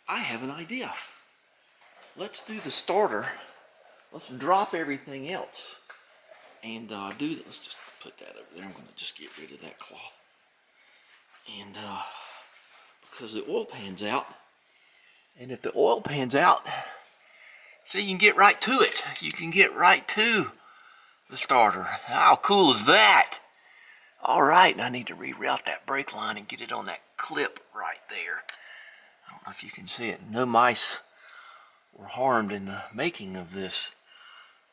I have an idea. Let's do the starter. Let's drop everything else and let's just put that over there. I'm going to just get rid of that cloth. And because the oil pan's out, and if the oil pan's out, see, you can get right to it. You can get right to the starter. How cool is that? All right, and I need to reroute that brake line and get it on that clip right there. I don't know if you can see it. No mice were harmed in the making of this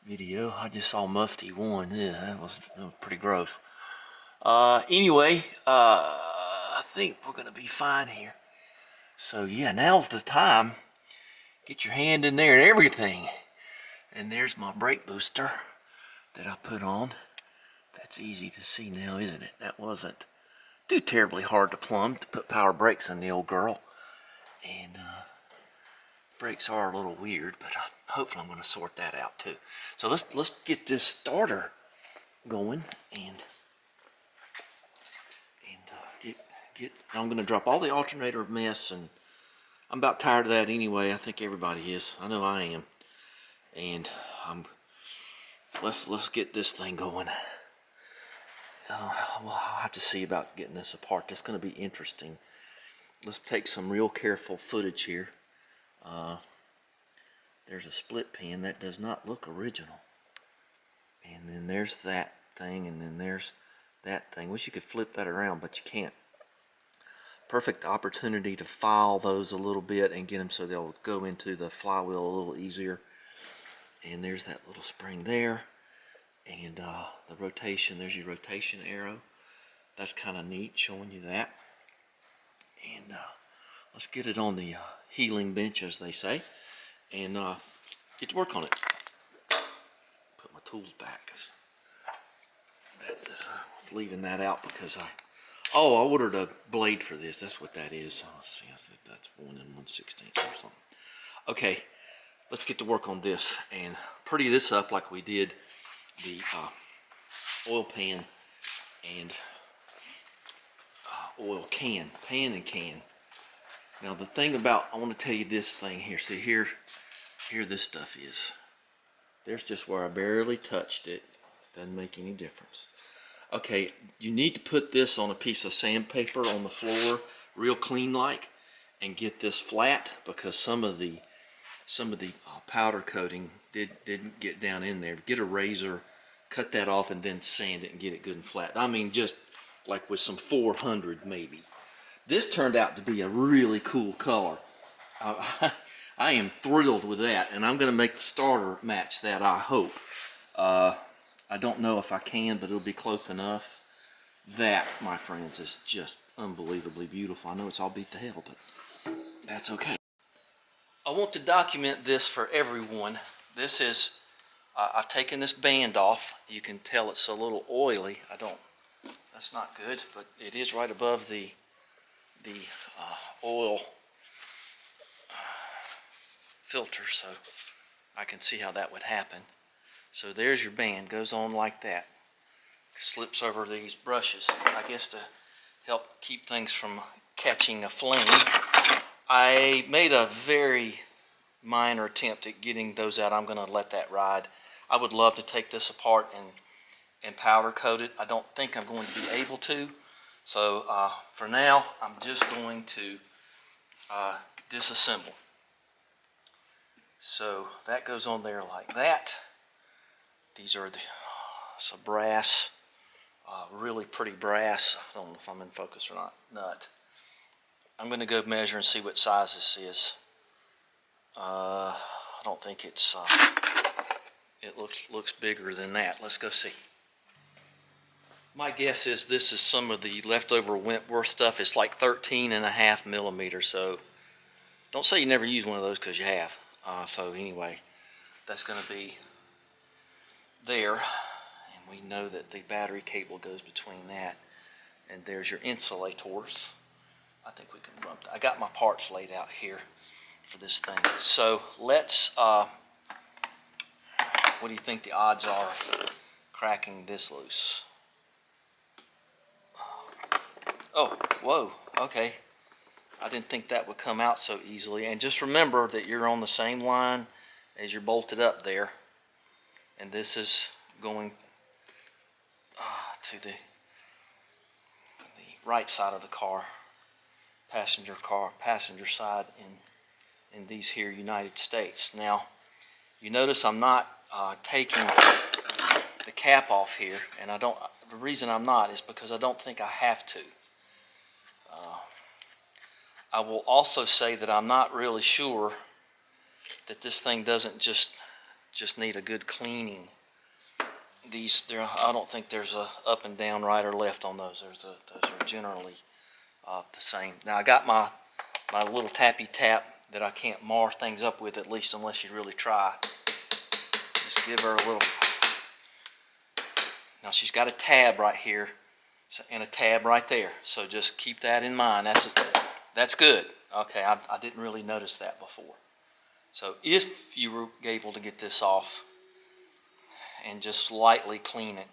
video. I just saw musty one. Yeah, that was pretty gross. Anyway, I think we're gonna be fine here. So yeah, now's the time. Get your hand in there and everything. And there's my brake booster that I put on. That's easy to see now, isn't it? That wasn't too terribly hard to plumb, to put power brakes in the old girl. And brakes are a little weird, but hopefully I'm going to sort that out too. So let's get this starter going and I'm going to drop all the alternator mess, and I'm about tired of that anyway. I think everybody is. I know I am. And let's get this thing going. We'll have to see about getting this apart. That's going to be interesting. Let's take some real careful footage here. There's a split pin that does not look original. And then there's that thing, and then there's that thing. Wish you could flip that around, but you can't. Perfect opportunity to file those a little bit and get them so they'll go into the flywheel a little easier. And there's that little spring there. And the rotation, there's your rotation arrow. That's kind of neat, showing you that. And let's get it on the healing bench, as they say, and get to work on it. Put my tools back. That's leaving that out because I ordered a blade for this. That's what that is. Let's see, I said that's 1 1/16 or something. Okay, let's get to work on this and pretty this up like we did the oil pan and oil can. Now the thing about, I want to tell you this thing here. See here this stuff is. There's just where I barely touched it. Doesn't make any difference. Okay, you need to put this on a piece of sandpaper on the floor, real clean like, and get this flat because some of the powder coating didn't get down in there. Get a razor, cut that off, and then sand it and get it good and flat. I mean, just like with some 400 maybe. This turned out to be a really cool color. I am thrilled with that, and I'm going to make the starter match that, I hope. I don't know if I can, but it'll be close enough. That, my friends, is just unbelievably beautiful. I know it's all beat to hell, but that's okay. I want to document this for everyone. This is, I've taken this band off. You can tell it's a little oily. That's not good, but it is right above the oil filter, so I can see how that would happen. So there's your band, goes on like that. Slips over these brushes, I guess to help keep things from catching a flame. I made a very minor attempt at getting those out. I'm going to let that ride. I would love to take this apart and powder coat it. I don't think I'm going to be able to. So for now, I'm just going to disassemble. So that goes on there like that. These are some brass, really pretty brass. I don't know if I'm in focus or not. Nut. I'm going to go measure and see what size this is. I don't think it's. It looks bigger than that. Let's go see. My guess is this is some of the leftover Wentworth stuff. It's like 13.5 millimeters. So don't say you never use one of those because you have. So anyway, that's going to be there, and we know that the battery cable goes between that, and there's your insulators. I think we can run that. I got my parts laid out here for this thing. So let's what do you think the odds are of cracking this loose? Oh, whoa, okay. I didn't think that would come out so easily. And just remember that you're on the same line as you're bolted up there. And this is going to the right side of the car, passenger side in these here United States. Now, you notice I'm not taking the cap off here, and the reason I'm not is because I don't think I have to. I will also say that I'm not really sure that this thing doesn't just need a good cleaning. I don't think there's a up and down, right or left on those. Those are generally the same. Now I got my little tappy tap that I can't mar things up with, at least unless you really try. Just give her a little. Now she's got a tab right here and a tab right there, so just keep that in mind. That's good. Okay, I didn't really notice that before. So if you were able to get this off and just lightly clean it.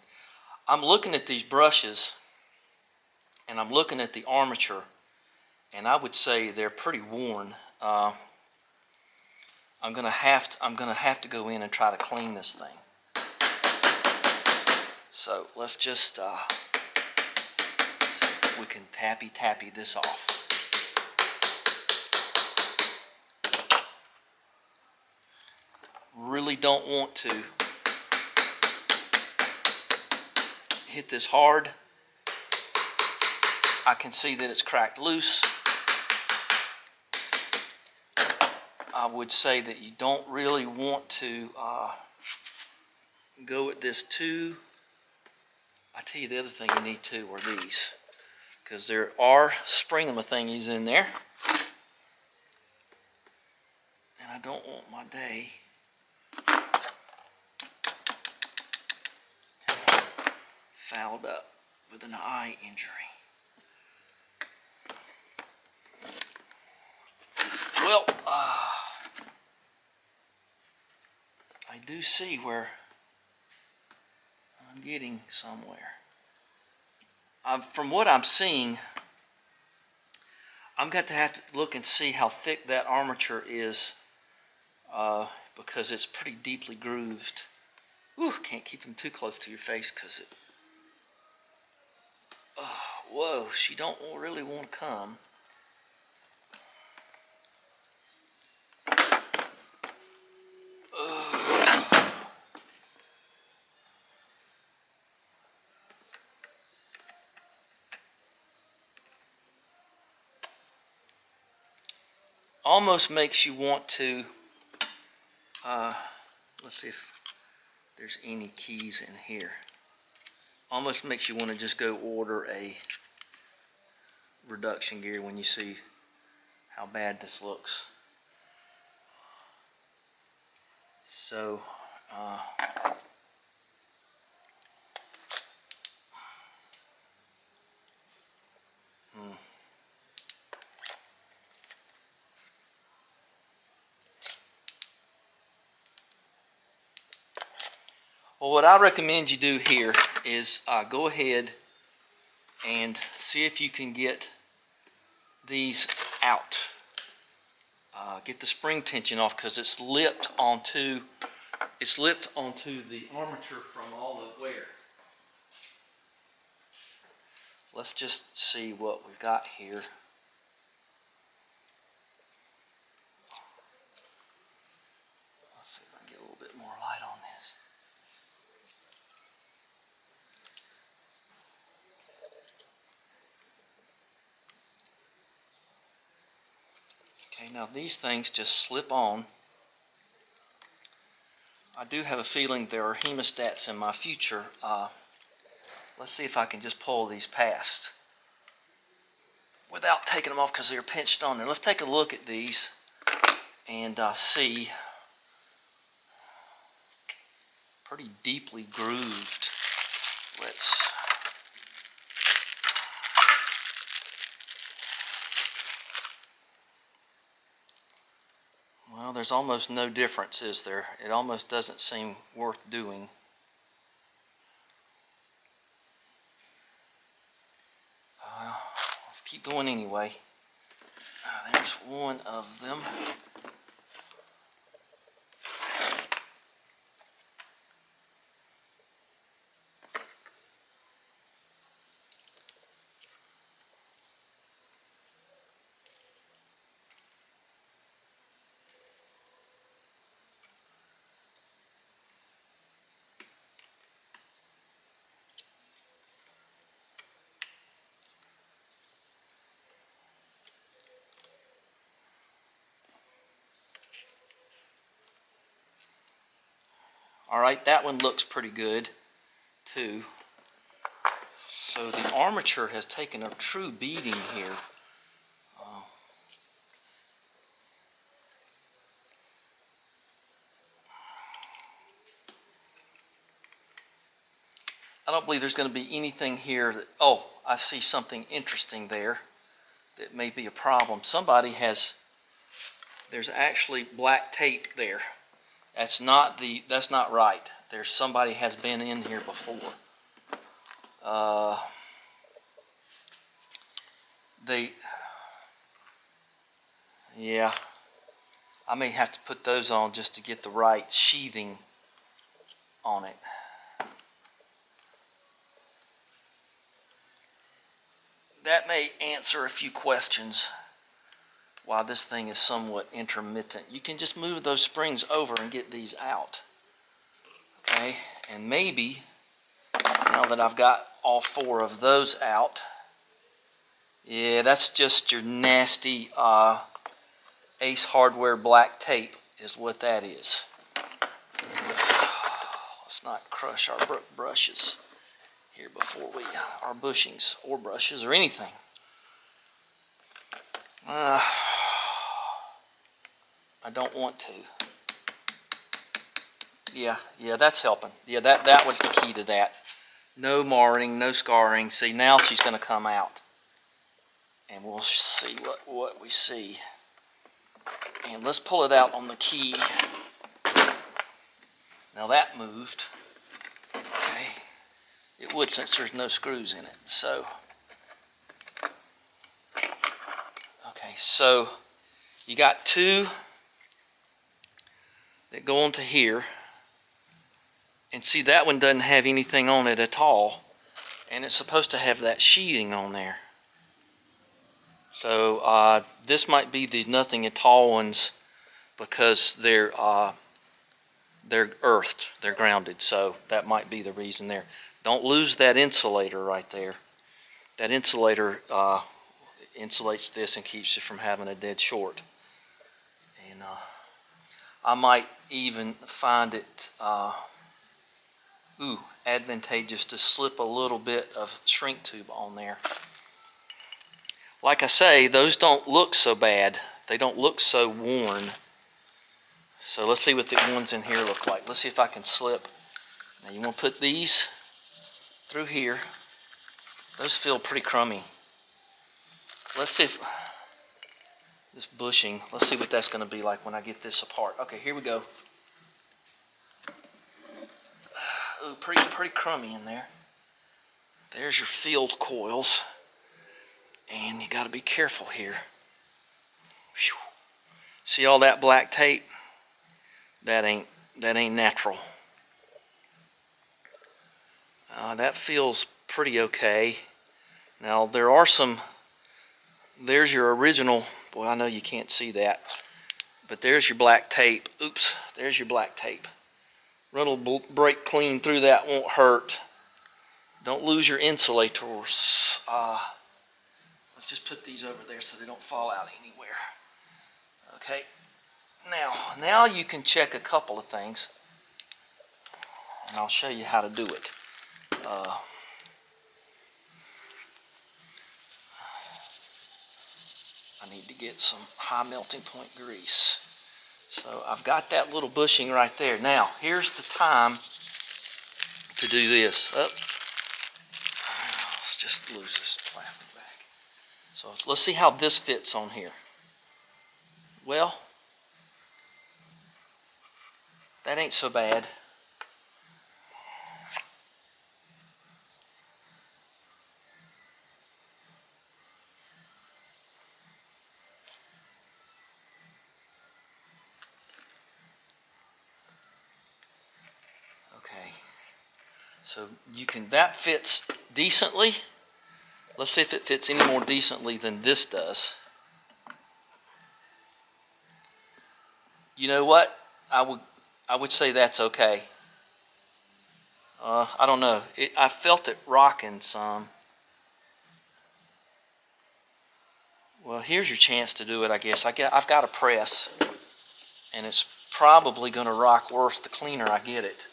I'm looking at these brushes and I'm looking at the armature, and I would say they're pretty worn. I'm gonna have to go in and try to clean this thing. So let's just see if we can tappy this off. Really don't want to hit this hard. I can see that it's cracked loose. I would say that you don't really want to go at this too. I tell you, the other thing you need too are these, because there are spring-a-thingies in there, and I don't want my day fouled up with an eye injury. Well, I do see where I'm getting somewhere. From what I'm seeing, I'm going to have to look and see how thick that armature is, because it's pretty deeply grooved. Ooh, can't keep them too close to your face because it. Whoa, she don't really want to come. Almost makes you want to, let's see if there's any keys in here. Almost makes you want to just go order a reduction gear when you see how bad this looks. So, well, what I recommend you do here is go ahead and see if you can get these out. Get the spring tension off, because it's lipped onto the armature from all the wear. Let's just see what we've got here. Let's see if I can get a little bit more light on this. Okay, now these things just slip on. I do have a feeling there are hemostats in my future. Let's see if I can just pull these past without taking them off, because they're pinched on there. Let's take a look at these and see. Pretty deeply grooved. Well, there's almost no difference, is there? It almost doesn't seem worth doing. Let's keep going anyway. There's one of them. All right, that one looks pretty good too. So the armature has taken a true beating here. I don't believe there's going to be anything here that, oh, I see something interesting there that may be a problem. There's actually black tape there. That's not right. Somebody has been in here before. Yeah, I may have to put those on just to get the right sheathing on it. That may answer a few questions why this thing is somewhat intermittent. You can just move those springs over and get these out. Okay, and maybe now that I've got all four of those out, yeah, that's just your nasty Ace Hardware black tape is what that is. Let's not crush our brushes here before our bushings or brushes or anything. I don't want to. Yeah, that's helping. Yeah, that was the key to that. No marring, no scarring. See, now she's going to come out. And we'll see what we see. And let's pull it out on the key. Now that moved. Okay. It would since there's no screws in it. So, okay, so you got two that go onto here. And see, that one doesn't have anything on it at all. And it's supposed to have that sheathing on there. So this might be the nothing at all ones because they're earthed, they're grounded. So that might be the reason there. Don't lose that insulator right there. That insulator insulates this and keeps it from having a dead short. And I might even find it advantageous to slip a little bit of shrink tube on there. Like I say, those don't look so bad. They don't look so worn. So let's see what the ones in here look like. Let's see if I can slip. Now you want to put these through here. Those feel pretty crummy. Let's see if this bushing, let's see what that's going to be like when I get this apart. Okay, here we go. Ooh, pretty crummy in there. There's your field coils. And you got to be careful here. Whew. See all that black tape? That ain't natural. That feels pretty okay. Now there are there's your original, boy, I know you can't see that, but there's your black tape. Oops, there's your black tape. Run will break clean through that, won't hurt. Don't lose your insulators. Let's just put these over there so they don't fall out anywhere. Okay, now you can check a couple of things, and I'll show you how to do it. I need to get some high melting point grease. So I've got that little bushing right there. Now, here's the time to do this. Let's just lose this plastic back. So let's see how this fits on here. Well, that ain't so bad. So that fits decently. Let's see if it fits any more decently than this does. You know what? I would say that's okay. I don't know. I felt it rocking some. Well, here's your chance to do it, I guess. I've got a press, and it's probably going to rock worse the cleaner I get it.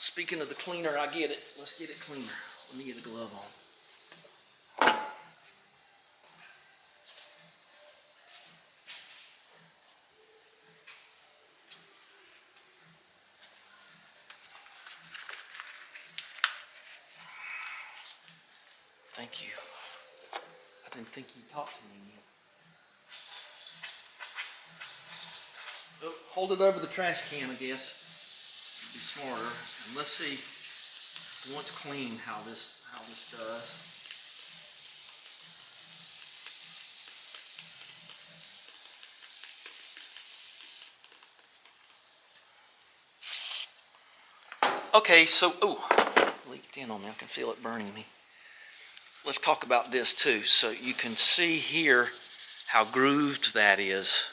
Speaking of the cleaner I get it, let's get it cleaner. Let me get a glove on. Thank you. I didn't think you'd talk to me yet. Oh, hold it over the trash can, I guess. It'd be smarter. And let's see once clean how this does. Okay, so leaked in on me. I can feel it burning me. Let's talk about this too. So you can see here how grooved that is.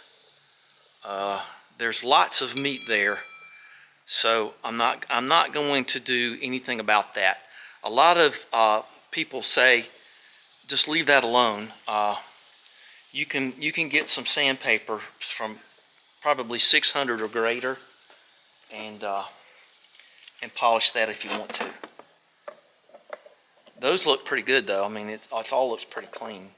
There's lots of meat there, so I'm not going to do anything about that. A lot of people say just leave that alone. You can get some sandpaper from probably 600 or greater, and polish that if you want to. Those look pretty good though. I mean, it all looks pretty clean.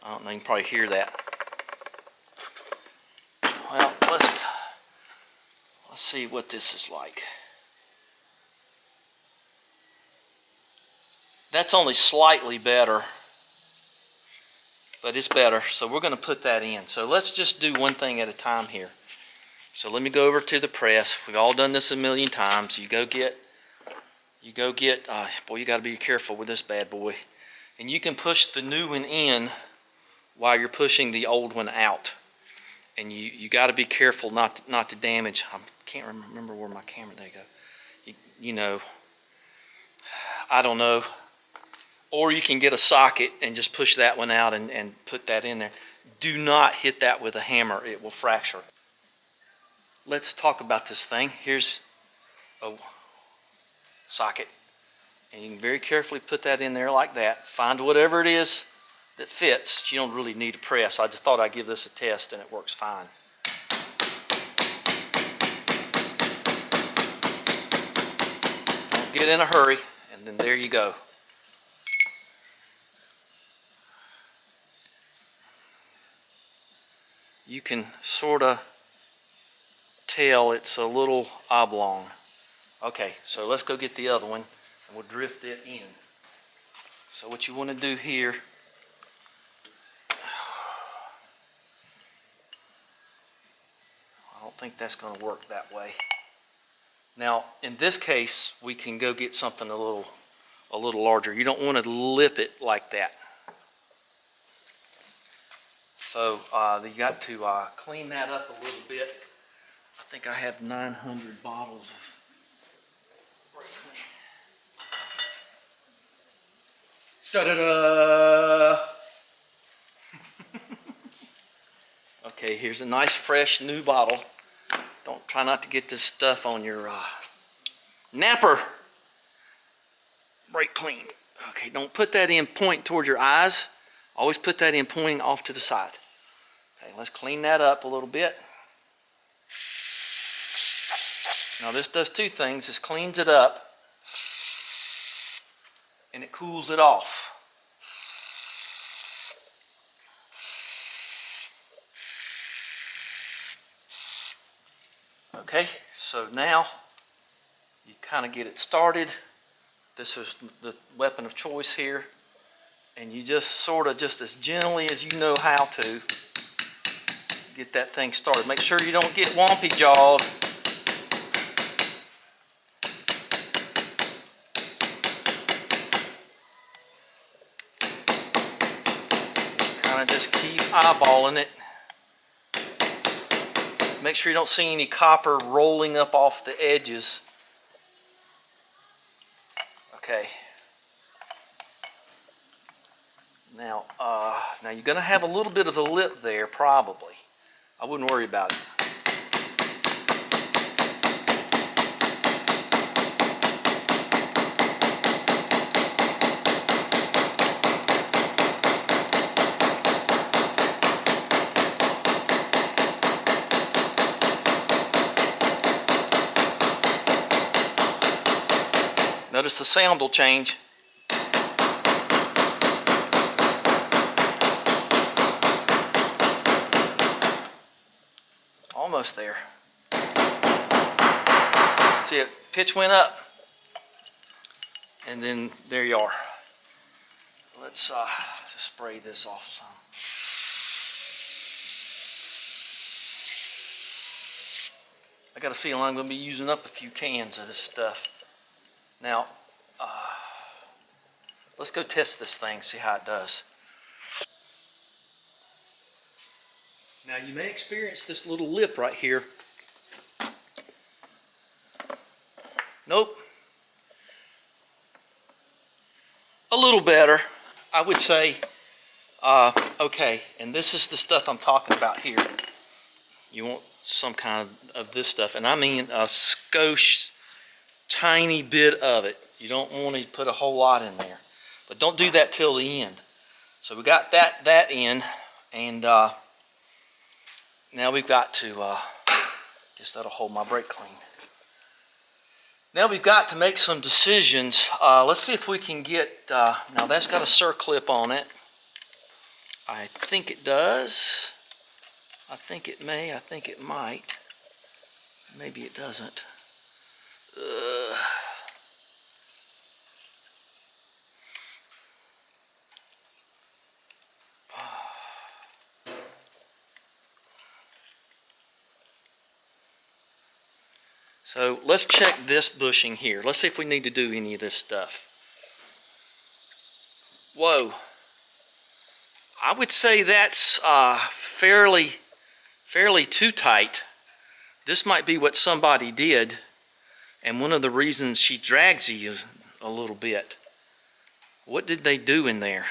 I don't know, you can probably hear that. Well, let's see what this is like. That's only slightly better, but it's better. So we're going to put that in. So let's just do one thing at a time here. So let me go over to the press. We've all done this a million times. You go get, boy, you got to be careful with this bad boy. And you can push the new one in while you're pushing the old one out. And you got to be careful not to damage. I can't remember where my camera, there you go. You know, I don't know. Or you can get a socket and just push that one out and put that in there. Do not hit that with a hammer. It will fracture. Let's talk about this thing. Here's a socket. And you can very carefully put that in there like that. Find whatever it is that fits. You don't really need a press. I just thought I'd give this a test, and it works fine. Don't get in a hurry, and then there you go. You can sort of tell it's a little oblong. Okay, so let's go get the other one, and we'll drift it in. So what you want to do here, I don't think that's going to work that way. Now, in this case, we can go get something a little larger. You don't want to lip it like that. So you got to clean that up a little bit. I think I have 900 bottles of da-da-da! Okay, here's a nice fresh new bottle. Try not to get this stuff on your napper. Brake clean. Okay, don't put that in point toward your eyes. Always put that in pointing off to the side. Okay, let's clean that up a little bit. Now this does two things. This cleans it up and it cools it off. Okay, so now you kind of get it started. This is the weapon of choice here. And you just sort of, just as gently as you know how to, get that thing started. Make sure you don't get wompy jawed. Kind of just keep eyeballing it. Make sure you don't see any copper rolling up off the edges. Okay. Now you're going to have a little bit of a lip there, probably. I wouldn't worry about it. Notice the sound will change. Almost there. See it, pitch went up. And then there you are. Let's just spray this off some. I got a feeling I'm going to be using up a few cans of this stuff. Now, let's go test this thing, see how it does. Now you may experience this little lip right here. Nope. A little better, I would say. Okay, and this is the stuff I'm talking about here. You want some kind of this stuff, and I mean a skosh, tiny bit of it. You don't want to put a whole lot in there, but don't do that till the end. So we got that in, and now we've got to, guess that'll hold my brake clean. Now we've got to make some decisions. Let's see if we can get, now that's got a circlip on it. I think it does. I think it may, I think it might. Maybe it doesn't. So let's check this bushing here. Let's see if we need to do any of this stuff. Whoa. I would say that's fairly too tight. This might be what somebody did, and one of the reasons she drags you a little bit. What did they do in there?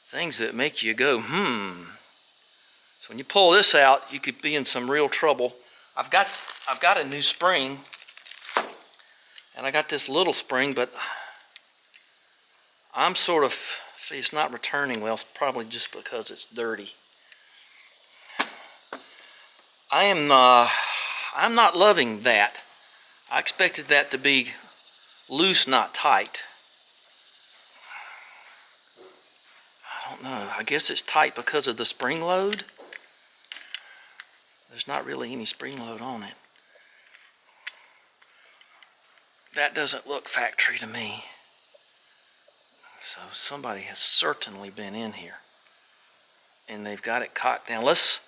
Things that make you go, So when you pull this out, you could be in some real trouble. I've got a new spring, and I got this little spring, but I'm sort of, see, it's not returning well. It's probably just because it's dirty. I'm not loving that. I expected that to be loose, not tight. I don't know. I guess it's tight because of the spring load. There's not really any spring load on it. That doesn't look factory to me. So somebody has certainly been in here, and they've got it caught down. Let's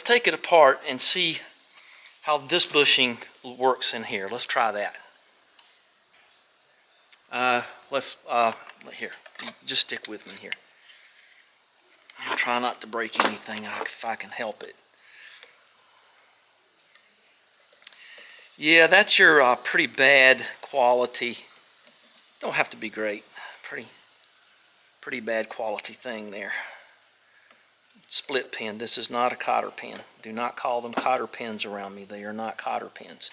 take it apart and see how this bushing works in here. Let's try that. Here, just stick with me here. I'll try not to break anything if I can help it. Yeah, that's your pretty bad quality. Don't have to be great. Pretty bad quality thing there. Split pin. This is not a cotter pin. Do not call them cotter pins around me. They are not cotter pins.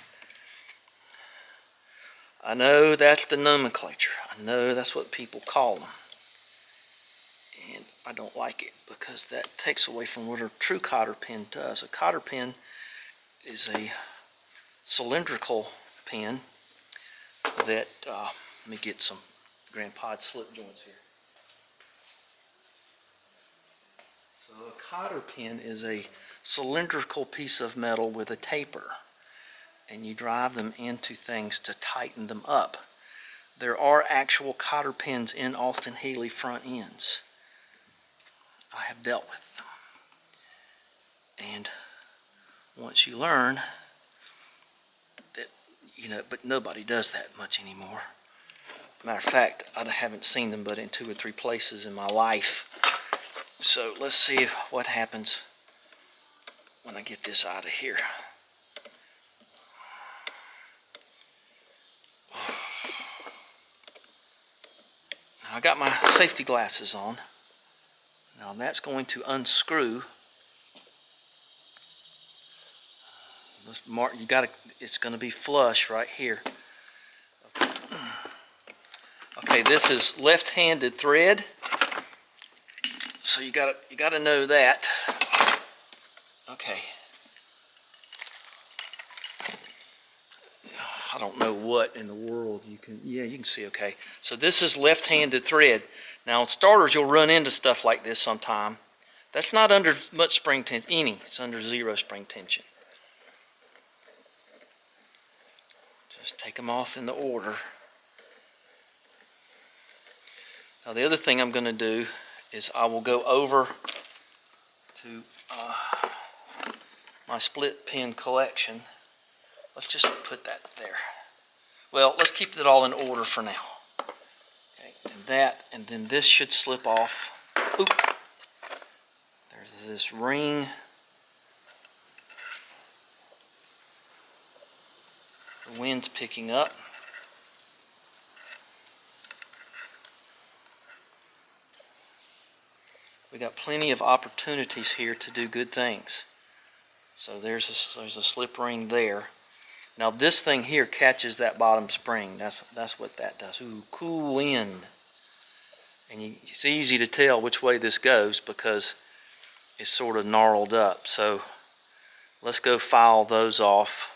I know that's the nomenclature. I know that's what people call them. And I don't like it because that takes away from what a true cotter pin does. A cotter pin is a cylindrical pin that, let me get some grandpa slip joints here. So a cotter pin is a cylindrical piece of metal with a taper, and you drive them into things to tighten them up. There are actual cotter pins in Austin Healey front ends. I have dealt with them. And once you learn that, but nobody does that much anymore. Matter of fact, I haven't seen them but in 2 or 3 places in my life. So let's see what happens. when I get this out of here. Now I got my safety glasses on. Now that's going to unscrew. Let's mark. You got to. It's going to be flush right here. Okay, this is left-handed thread, so you got to know that. Okay. I don't know what in the world you can. Yeah, you can see. Okay, so this is left-handed thread. Now on starters, you'll run into stuff like this sometime. That's not under much spring tension. It's under 0 spring tension. Just take them off in the order. Now the other thing I'm going to do is I will go over to my split pin collection. Let's just put that there. Well, let's keep it all in order for now. Okay, and that, and then this should slip off. Oop. There's this ring. The wind's picking up. We got plenty of opportunities here to do good things. So there's a slip ring there. Now this thing here catches that bottom spring. That's what that does. Ooh, cool wind. And it's easy to tell which way this goes because it's sort of gnarled up. So let's go file those off.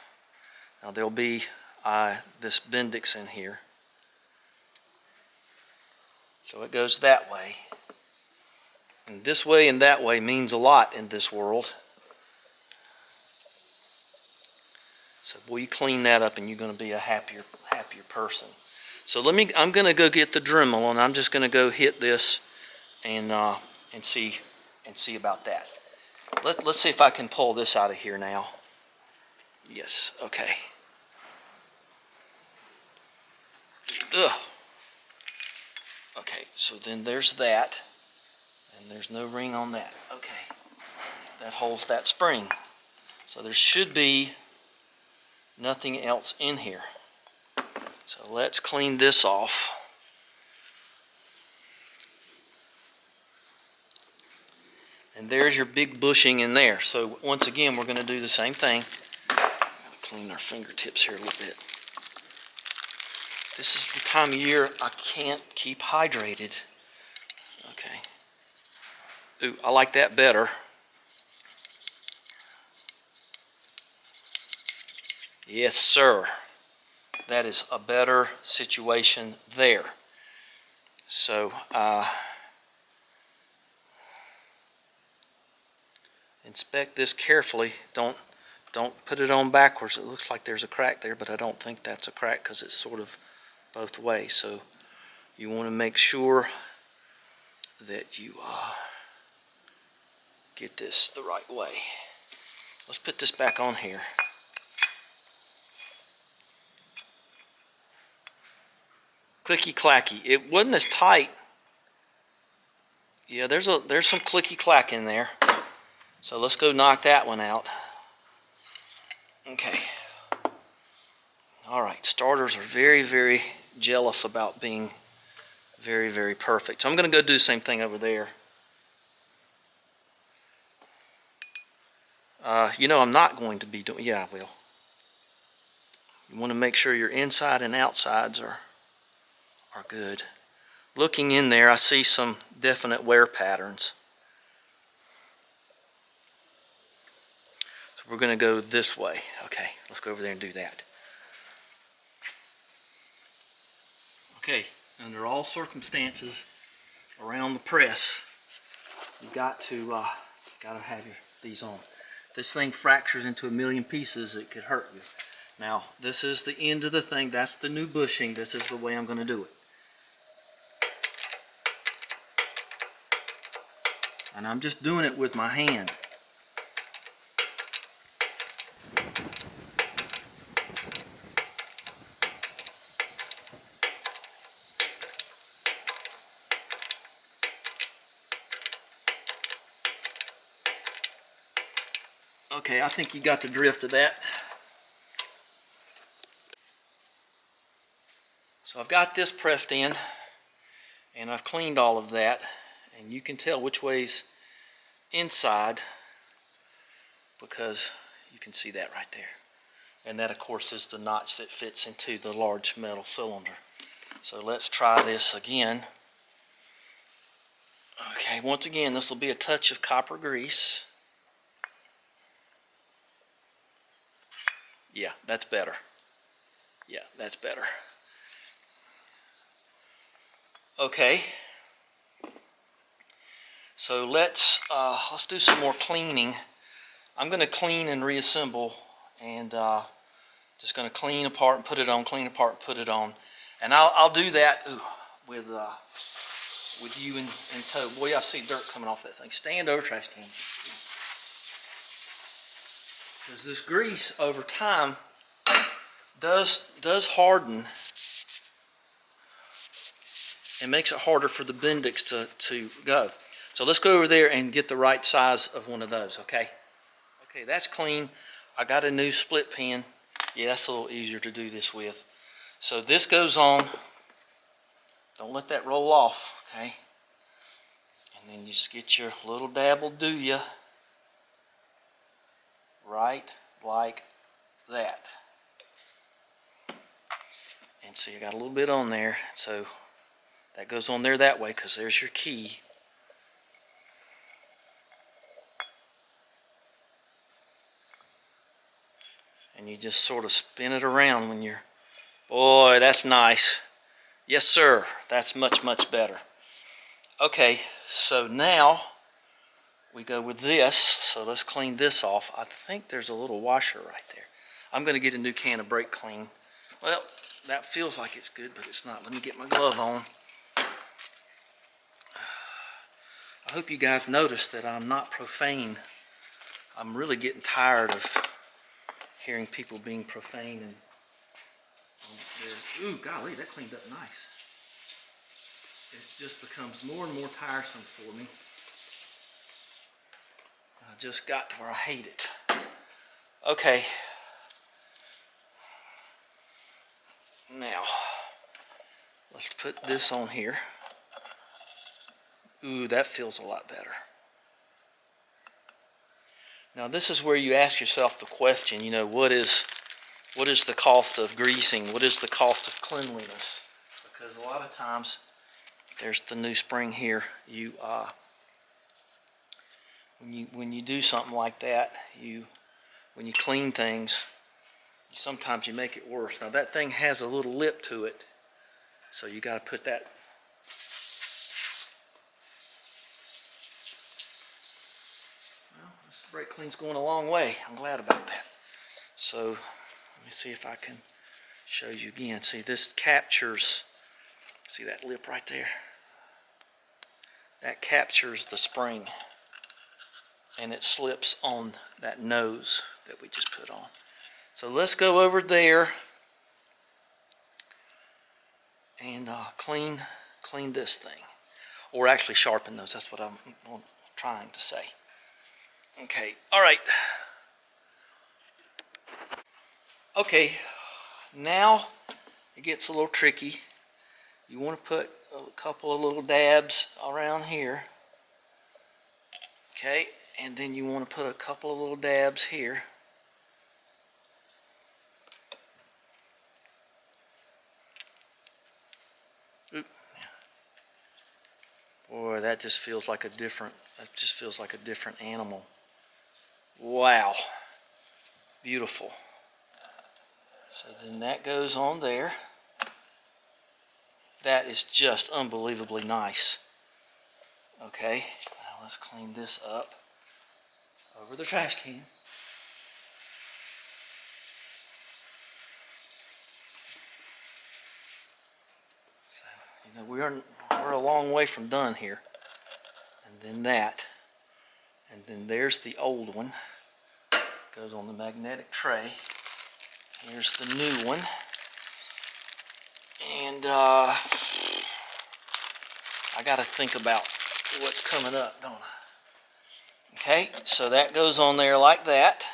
Now there'll be this Bendix in here. So it goes that way. And this way and that way means a lot in this world. So boy, you clean that up and you're going to be a happier person. So I'm going to go get the Dremel and I'm just going to go hit this and see about that. Let's see if I can pull this out of here now. Yes, okay. Ugh. Okay, so then there's that. And there's no ring on that. Okay. That holds that spring. So there should be nothing else in here. So let's clean this off. And there's your big bushing in there. So once again, we're going to do the same thing. Clean our fingertips here a little bit. This is the time of year I can't keep hydrated. Okay. Ooh, I like that better. Yes, sir. That is a better situation there. So, inspect this carefully. Don't put it on backwards. It looks like there's a crack there, but I don't think that's a crack because it's sort of both ways. So you want to make sure that you get this the right way. Let's put this back on here. Clicky clacky. It wasn't as tight. Yeah, there's some clicky clack in there. So let's go knock that one out. Okay. All right. Starters are very, very jealous about being very, very perfect. So I'm going to go do the same thing over there. I'm not going to be doing. Yeah, I will. You want to make sure your inside and outsides are good. Looking in there, I see some definite wear patterns. So we're going to go this way. Okay, let's go over there and do that. Okay, under all circumstances around the press, you got to have these on. If this thing fractures into a million pieces, it could hurt you. Now, this is the end of the thing. That's the new bushing. This is the way I'm going to do it. And I'm just doing it with my hand. Okay, I think you got the drift of that. So I've got this pressed in, and I've cleaned all of that, and you can tell which way's inside because you can see that right there. And that, of course, is the notch that fits into the large metal cylinder. So let's try this again. Okay, once again, this will be a touch of copper grease. Yeah, that's better. Yeah, that's better. Okay. So let's do some more cleaning. I'm going to clean and reassemble, and just going to clean apart and put it on, clean apart and put it on. And I'll do that with you in tow. Boy, I see dirt coming off that thing. Stand over trash can. Because this grease over time does harden and makes it harder for the Bendix to go. So let's go over there and get the right size of one of those, okay? Okay, that's clean. I got a new split pin. Yeah, that's a little easier to do this with. So this goes on. Don't let that roll off, okay? And then you just get your little dab will do ya. Right like that. And see, I got a little bit on there. So that goes on there that way because there's your key. And you just sort of spin it around when you're, boy, that's nice. Yes, sir. That's much, much better. Okay, so now we go with this. So let's clean this off. I think there's a little washer right there. I'm going to get a new can of brake clean. Well, that feels like it's good, but it's not. Let me get my glove on. I hope you guys noticed that I'm not profane. I'm really getting tired of hearing people being profane. And ooh, golly, that cleaned up nice. It just becomes more and more tiresome for me. I just got to where I hate it. Okay. Now, let's put this on here. Ooh, that feels a lot better. Now this is where you ask yourself the question, you know, what is the cost of greasing? What is the cost of cleanliness? Because a lot of times, there's the new spring here. You when you do something like that, when you clean things, sometimes you make it worse. Now that thing has a little lip to it, so you got to put that. Well, this brake clean's going a long way. I'm glad about that. So let me see if I can show you again. See, this captures. See that lip right there? That captures the spring, and it slips on that nose that we just put on. So let's go over there and clean this thing, or actually sharpen those. That's what I'm trying to say. Okay, all right. Okay, now it gets a little tricky. You want to put a couple of little dabs around here. Okay, and then you want to put a couple of little dabs here. Oop. Boy, that just feels like a different animal. Wow. Beautiful. So then that goes on there. That is just unbelievably nice. Okay, now let's clean this up over the trash can. So, you know, we're a long way from done here. And then that. And then there's the old one. Goes on the magnetic tray. Here's the new one. And I got to think about what's coming up, don't I? Okay, so that goes on there like that.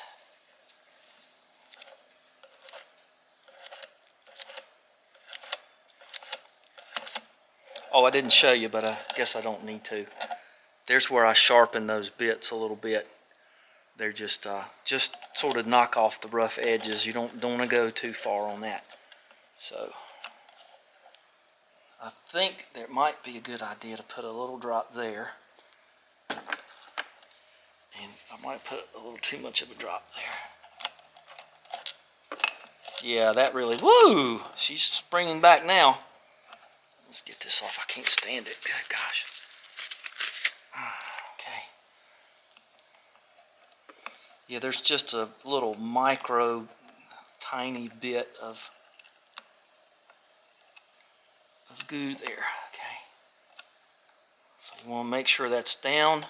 Oh, I didn't show you, but I guess I don't need to. There's where I sharpen those bits a little bit. They're just sort of knock off the rough edges. You don't want to go too far on that. So I think there might be a good idea to put a little drop there. And I might put a little too much of a drop there. Yeah, that really, woo! She's springing back now. Let's get this off. I can't stand it. Good gosh. Okay. Yeah, there's just a little micro, tiny bit of goo there. Okay. So you want to make sure that's down.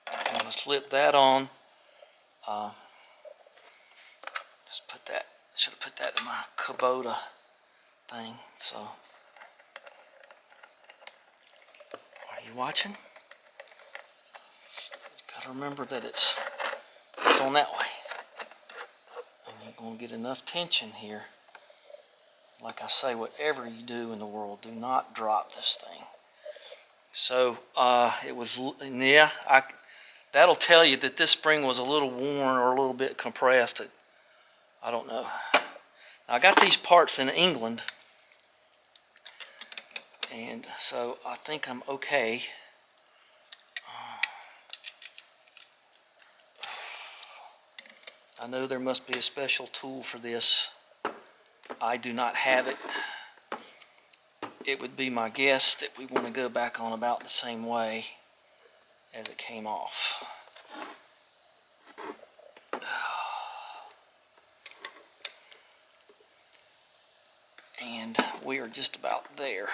I'm going to slip that on. Just put that, should have put that in my Kubota thing. So, are you watching? Got to remember that it's on that way. And you're going to get enough tension here. Like I say, whatever you do in the world, do not drop this thing. So, it was, yeah, that'll tell you that this spring was a little worn or a little bit compressed. I don't know. I got these parts in England, and so I think I'm okay. I know there must be a special tool for this. I do not have it. It would be my guess that we want to go back on about the same way as it came off. And we are just about there.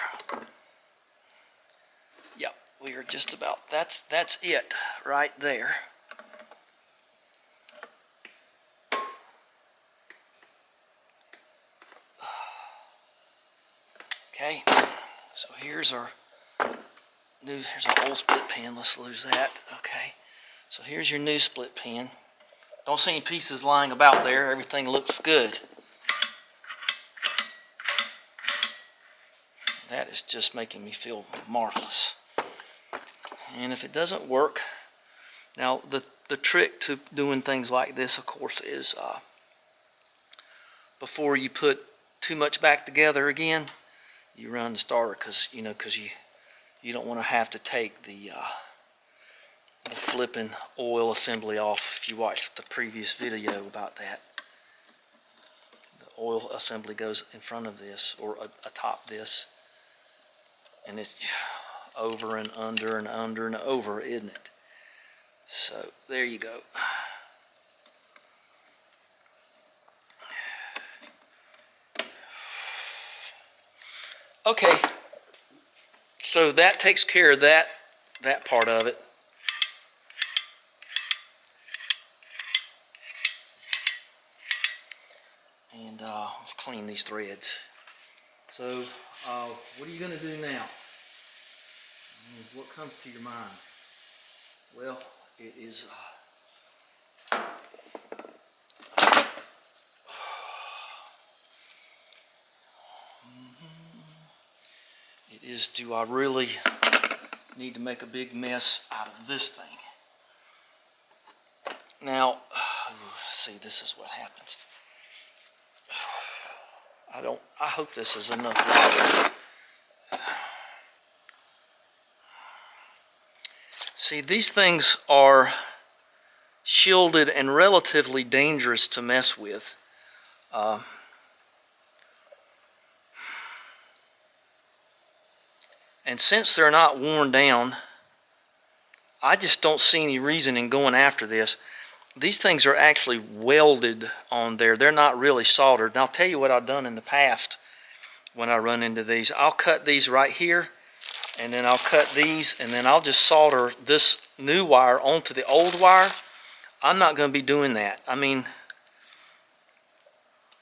Yep, we are just about, that's it right there. Okay, so here's our old split pin. Let's lose that. Okay, so here's your new split pin. Don't see any pieces lying about there. Everything looks good. That is just making me feel marvelous. And if it doesn't work, now the trick to doing things like this, of course, is before you put too much back together again, you run the starter, because you don't want to have to take the flipping oil assembly off. If you watched the previous video about that, the oil assembly goes in front of this or atop this, and it's over and under and under and over, isn't it? So there you go. Okay, so that takes care of that part of it. And let's clean these threads. So what are you going to do now? What comes to your mind? Well, it is do I really need to make a big mess out of this thing? Now, see, this is what happens. I hope this is enough water. See, these things are shielded and relatively dangerous to mess with. And since they're not worn down, I just don't see any reason in going after this. These things are actually welded on there. They're not really soldered. And I'll tell you what I've done in the past when I run into these. I'll cut these right here, and then I'll cut these, and then I'll just solder this new wire onto the old wire. I'm not going to be doing that. I mean,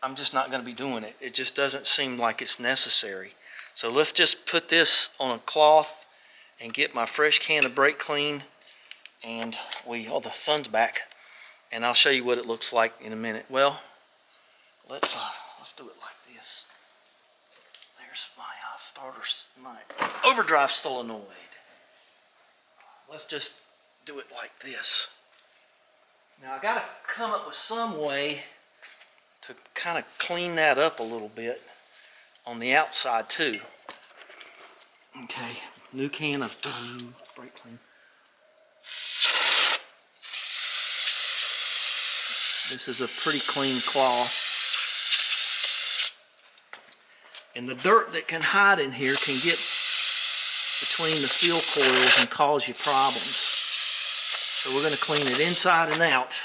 I'm just not going to be doing it. It just doesn't seem like it's necessary. So let's just put this on a cloth and get my fresh can of brake clean and the sun's back, and I'll show you what it looks like in a minute. Well, let's do it like this. There's my starter, my overdrive solenoid. Let's just do it like this. Now I gotta come up with some way to kind of clean that up a little bit on the outside too. Okay, new can of brake clean. This is a pretty clean cloth. And the dirt that can hide in here can get between the fuel coils and cause you problems. So we're going to clean it inside and out.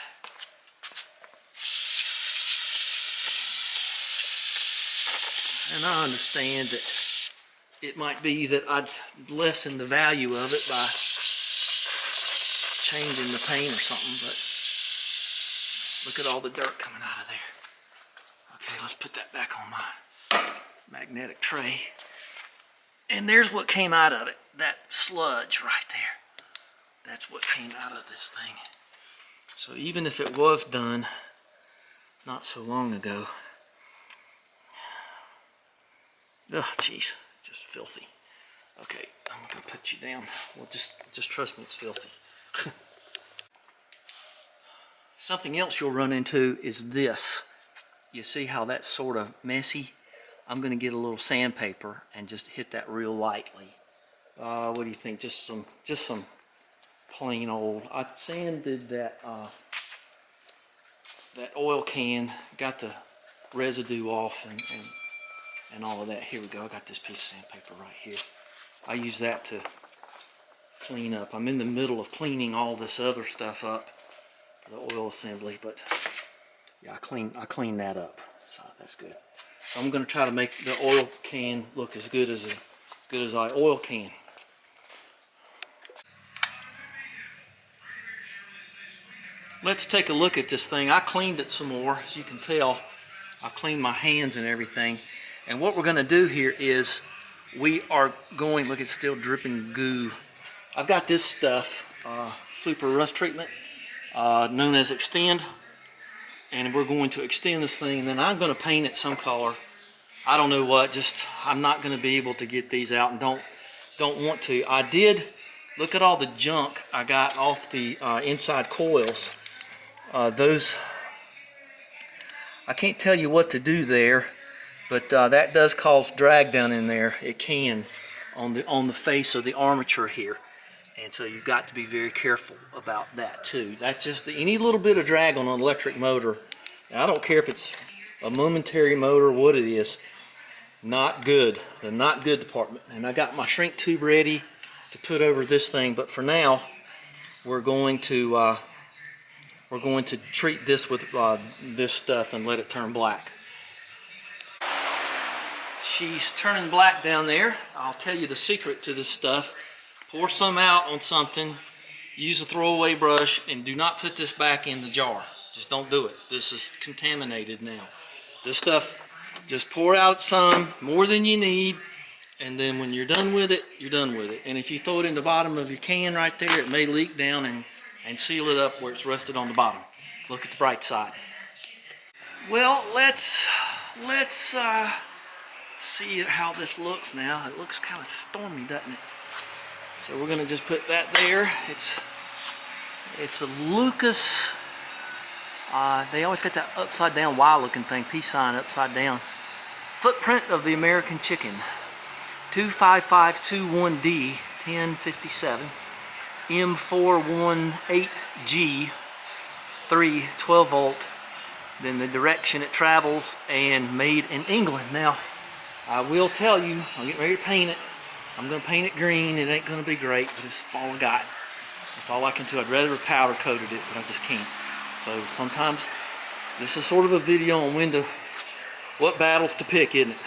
And I understand that it might be that I'd lessen the value of it by changing the paint or something, but look at all the dirt coming out of there. Okay, let's put that back on my magnetic tray. And there's what came out of it, that sludge right there. That's what came out of this thing. So even if it was done not so long ago, oh jeez, just filthy. Okay, I'm gonna put you down. Well, just trust me, it's filthy. Something else you'll run into is this. You see how that's sort of messy? I'm going to get a little sandpaper and just hit that real lightly. What do you think? Just some plain old. I sanded that that oil can, got the residue off and all of that. Here we go. I got this piece of sandpaper right here. I use that to clean up. I'm in the middle of cleaning all this other stuff up, the oil assembly, but yeah, I clean that up. So that's good. So I'm going to try to make the oil can look as good as I oil can. Let's take a look at this thing. I cleaned it some more, as you can tell. I cleaned my hands and everything. And what we're going to do here is we are going, look, it's still dripping goo. I've got this stuff, super rust treatment, known as Extend. And we're going to extend this thing, and then I'm going to paint it some color. I don't know what, just I'm not going to be able to get these out and don't want to. I did look at all the junk I got off the inside coils. Those, I can't tell you what to do there, but that does cause drag down in there. It can on the face of the armature here. And so you've got to be very careful about that too. That's just any little bit of drag on an electric motor. Now, I don't care if it's a momentary motor or what it is. Not good. The not good department. And I got my shrink tube ready to put over this thing. But for now, we're going to treat this with this stuff and let it turn black. She's turning black down there. I'll tell you the secret to this stuff. Pour some out on something, use a throwaway brush, and do not put this back in the jar. Just don't do it. This is contaminated now. This stuff, just pour out some, more than you need, and then when you're done with it, you're done with it. And if you throw it in the bottom of your can right there, it may leak down and seal it up where it's rusted on the bottom. Look at the bright side. Well, let's see how this looks now. It looks kind of stormy, doesn't it? So we're going to just put that there. It's a Lucas. They always got that upside down Y looking thing, peace sign upside down. Footprint of the American chicken. 25521D 1057 M418G 3 12 volt. Then the direction it travels, and made in England. Now I will tell you, I'm getting ready to paint it. I'm going to paint it green. It ain't going to be great, but it's all I got. That's all I can do. I'd rather have powder coated it, but I just can't. So sometimes this is sort of a video on what battles to pick, isn't it?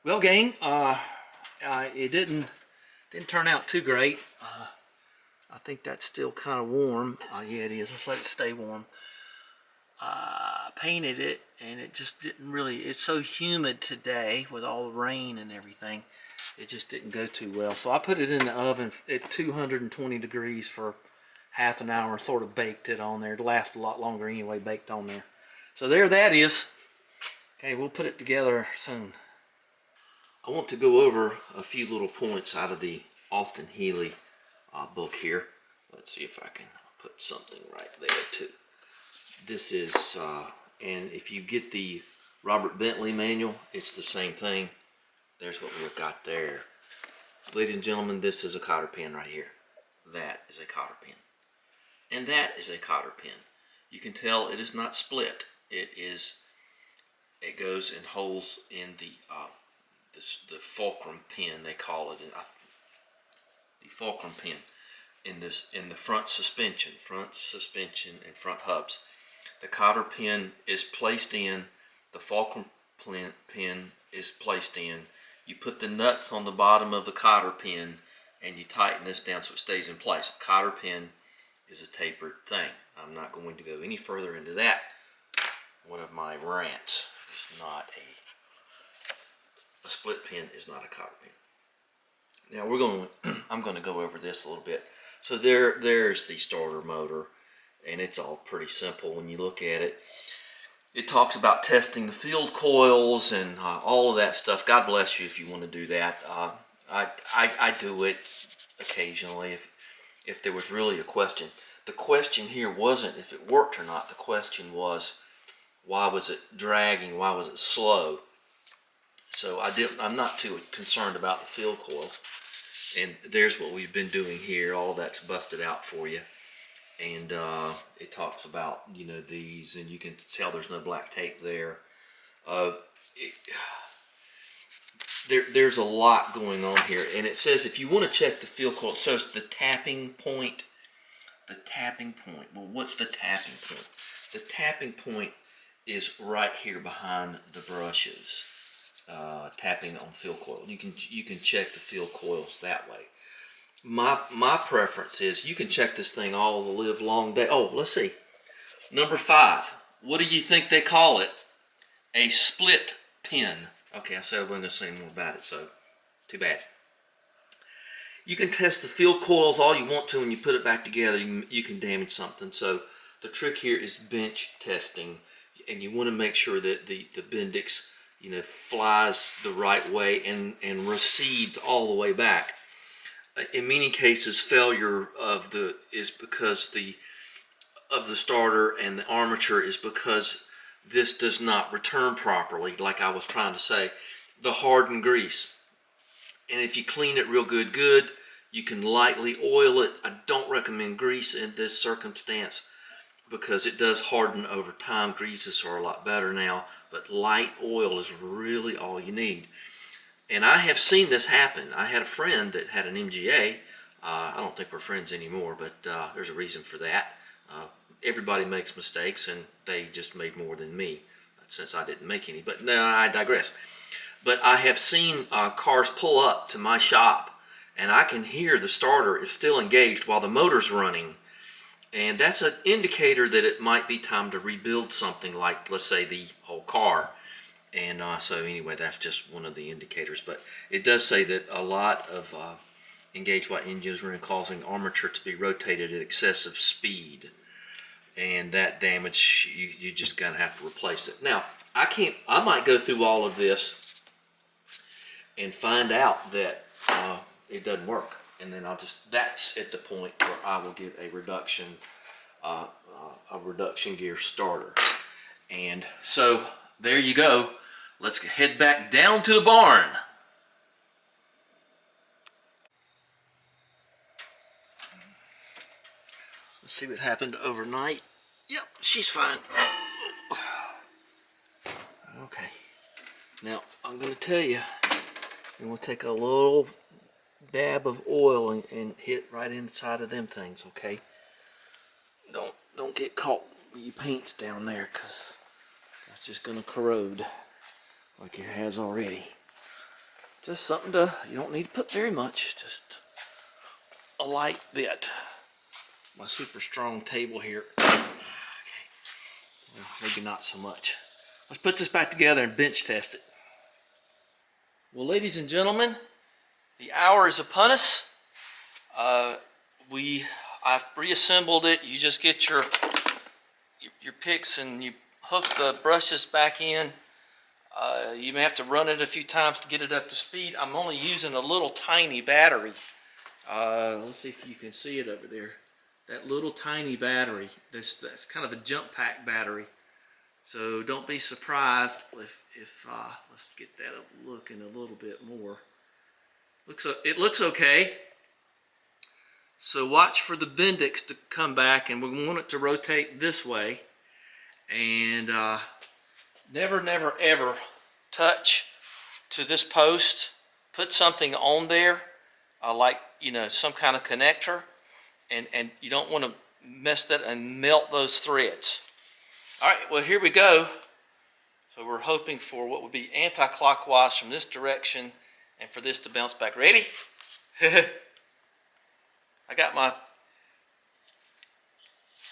Well, gang, it didn't turn out too great. I think that's still kind of warm. Yeah, it is. Let's let it stay warm. Painted it, and it just didn't really, it's so humid today with all the rain and everything it just didn't go too well. So I put it in the oven at 220 degrees for half an hour, sort of baked it on there. It lasts a lot longer anyway, baked on there. So there that is. Okay, we'll put it together soon. I want to go over a few little points out of the Austin Healey book here. Let's see if I can put something right there too. This is, and if you get the Robert Bentley manual, it's the same thing. There's what we've got there. Ladies and gentlemen, this is a cotter pin right here. That is a cotter pin. And that is a cotter pin. You can tell it is not split. It goes and holds in the fulcrum pin, they call it, the fulcrum pin in the front suspension and front hubs. The cotter pin is placed in, the fulcrum pin is placed in. You put the nuts on the bottom of the cotter pin and you tighten this down so it stays in place. A cotter pin is a tapered thing. I'm not going to go any further into that. One of my rants is not a split pin is not a cotter pin. Now I'm going to go over this a little bit. So there's the starter motor, and it's all pretty simple when you look at it. It talks about testing the field coils and all of that stuff. God bless you if you want to do that. I do it occasionally if there was really a question. The question here wasn't if it worked or not. The question was, why was it dragging? Why was it slow? So I'm not too concerned about the field coils. And there's what we've been doing here. All that's busted out for you. And it talks about, you know, these, and you can tell there's no black tape there. There's a lot going on here. And it says if you want to check the field coil, it says the tapping point. The tapping point. Well, what's the tapping point? The tapping point is right here behind the brushes. Tapping on field coil. You can check the field coils that way. My preference is you can check this thing all the live long day. Oh, let's see. Number 5. What do you think they call it? A split pin. Okay, I said I wasn't going to say more about it, so too bad. You can test the field coils all you want to, and you put it back together, you can damage something. So the trick here is bench testing, and you want to make sure that the Bendix, you know, flies the right way and recedes all the way back. In many cases, failure is because of the starter and the armature is because this does not return properly, like I was trying to say. The hardened grease. And if you clean it real good, you can lightly oil it. I don't recommend grease in this circumstance because it does harden over time. Greases are a lot better now, but light oil is really all you need. And I have seen this happen. I had a friend that had an MGA. I don't think we're friends anymore, but there's a reason for that. Everybody makes mistakes, and they just made more than me, since I didn't make any. But no, I digress. But I have seen cars pull up to my shop, and I can hear the starter is still engaged while the motor's running. And that's an indicator that it might be time to rebuild something like, let's say, the whole car. And so anyway, that's just one of the indicators. But it does say that a lot of engaged while engines were causing armature to be rotated at excessive speed. And that damage, you just gotta have to replace it. Now, I might go through all of this and find out that it doesn't work. And then that's at the point where I will get a reduction gear starter. And so there you go. Let's head back down to the barn. Let's see what happened overnight. Yep, she's fine. Okay. Now, I'm going to tell you, and we'll take a little dab of oil and hit right inside of them things, okay? Don't get caught with your paints down there, because that's just going to corrode like it has already. Just something you don't need to put very much, just a light bit. My super strong table here. Okay. Well, maybe not so much. Let's put this back together and bench test it. Well, ladies and gentlemen, The hour is upon us. I've reassembled it. You just get your picks and you hook the brushes back in. You may have to run it a few times to get it up to speed. I'm only using a little tiny battery. Let's see if you can see it over there. That little tiny battery. That's kind of a jump pack battery. So don't be surprised if let's get that up looking a little bit more. It looks okay. So watch for the Bendix to come back, and we want it to rotate this way. And never ever touch to this post. Put something on there, like some kind of connector, and you don't want to mess that and melt those threads. All right, well, here we go. So we're hoping for what would be anti-clockwise from this direction and for this to bounce back. Ready? I got my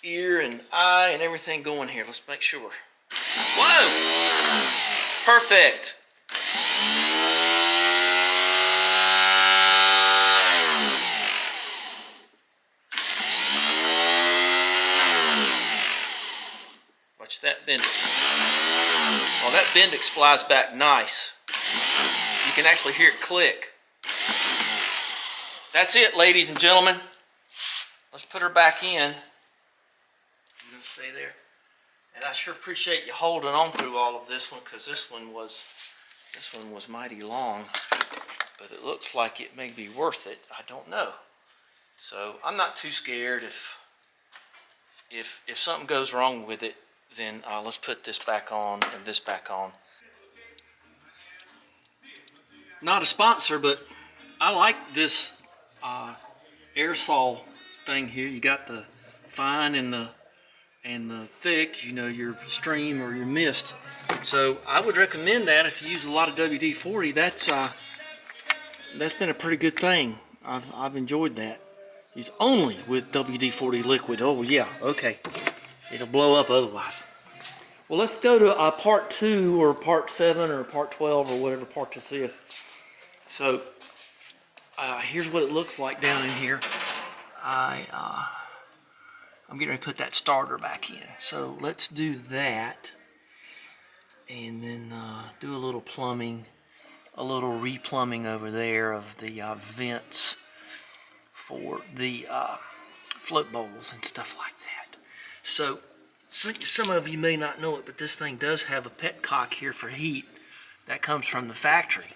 ear and eye and everything going here. Let's make sure. Whoa! Perfect. Watch that Bendix. Well, that Bendix flies back nice. You can actually hear it click. That's it, ladies and gentlemen. Let's put her back in. You gonna stay there? And I sure appreciate you holding on through all of this one, because this one was mighty long. But it looks like it may be worth it. I don't know. So I'm not too scared. If something goes wrong with it, then let's put this back on and this back on. Not a sponsor, but I like this aerosol thing here. You got the fine and the thick, your stream or your mist. So I would recommend that if you use a lot of WD-40. That's been a pretty good thing. I've enjoyed that. Use only with WD-40 liquid. Oh yeah, okay. It'll blow up otherwise. Well, let's go to part 2 or part 7 or part 12 or whatever part this is. So here's what it looks like down in here. I'm getting ready to put that starter back in. So let's do that, and then do a little plumbing, a little replumbing over there of the vents for the float bowls and stuff like that. So some of you may not know it, but this thing does have a petcock here for heat. That comes from the factory.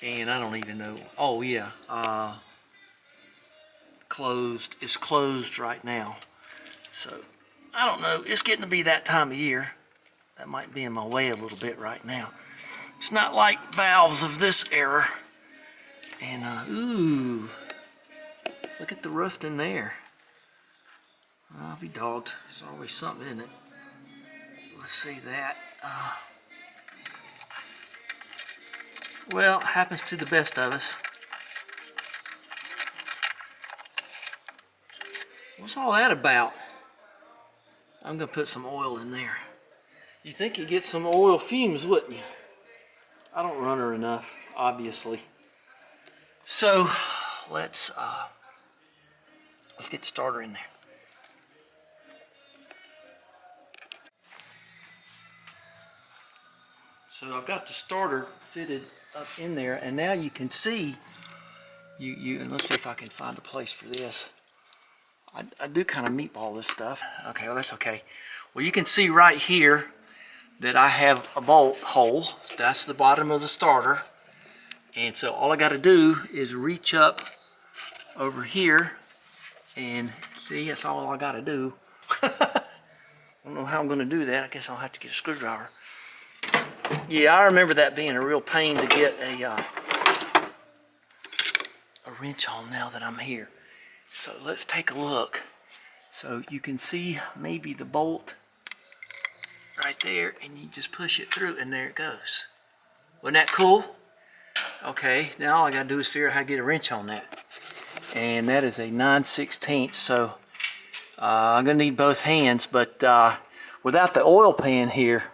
And I don't even know. Oh yeah, closed. It's closed right now. So I don't know. It's getting to be that time of year. That might be in my way a little bit right now. It's not like valves of this era. And ooh, look at the rust in there. I'll be dogged. It's always something, isn't it? Let's see that. Well, it happens to the best of us. What's all that about? I'm going to put some oil in there. You think you'd get some oil fumes, wouldn't you? I don't run her enough, obviously. So, let's get the starter in there. So I've got the starter fitted up in there, and now you can see, and let's see if I can find a place for this. I do kind of meatball this stuff. Okay, well that's okay. Well, you can see right here that I have a bolt hole. That's the bottom of the starter. And so all I got to do is reach up over here, and see, that's all I got to do. I don't know how I'm going to do that. I guess I'll have to get a screwdriver. Yeah, I remember that being a real pain to get a wrench on now that I'm here. So let's take a look. So you can see maybe the bolt right there, and you just push it through, and there it goes. Wasn't that cool? Okay, now all I gotta do is figure out how to get a wrench on that. And that is a 9/16, so I'm gonna need both hands, but without the oil pan here,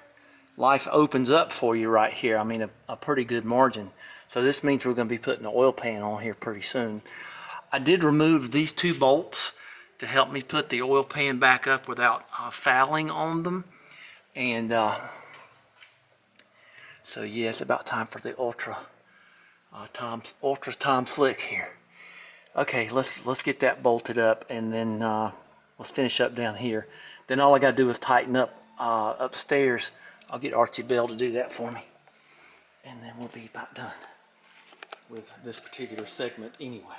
life opens up for you right here. I mean, a pretty good margin. So this means we're going to be putting the oil pan on here pretty soon. I did remove these 2 bolts to help me put the oil pan back up without fouling on them. And so yeah, it's about time for the ultra time slick here. Okay, let's get that bolted up, and then let's finish up down here. Then all I got to do is tighten up upstairs. I'll get Archie Bell to do that for me, and then we'll be about done with this particular segment anyway.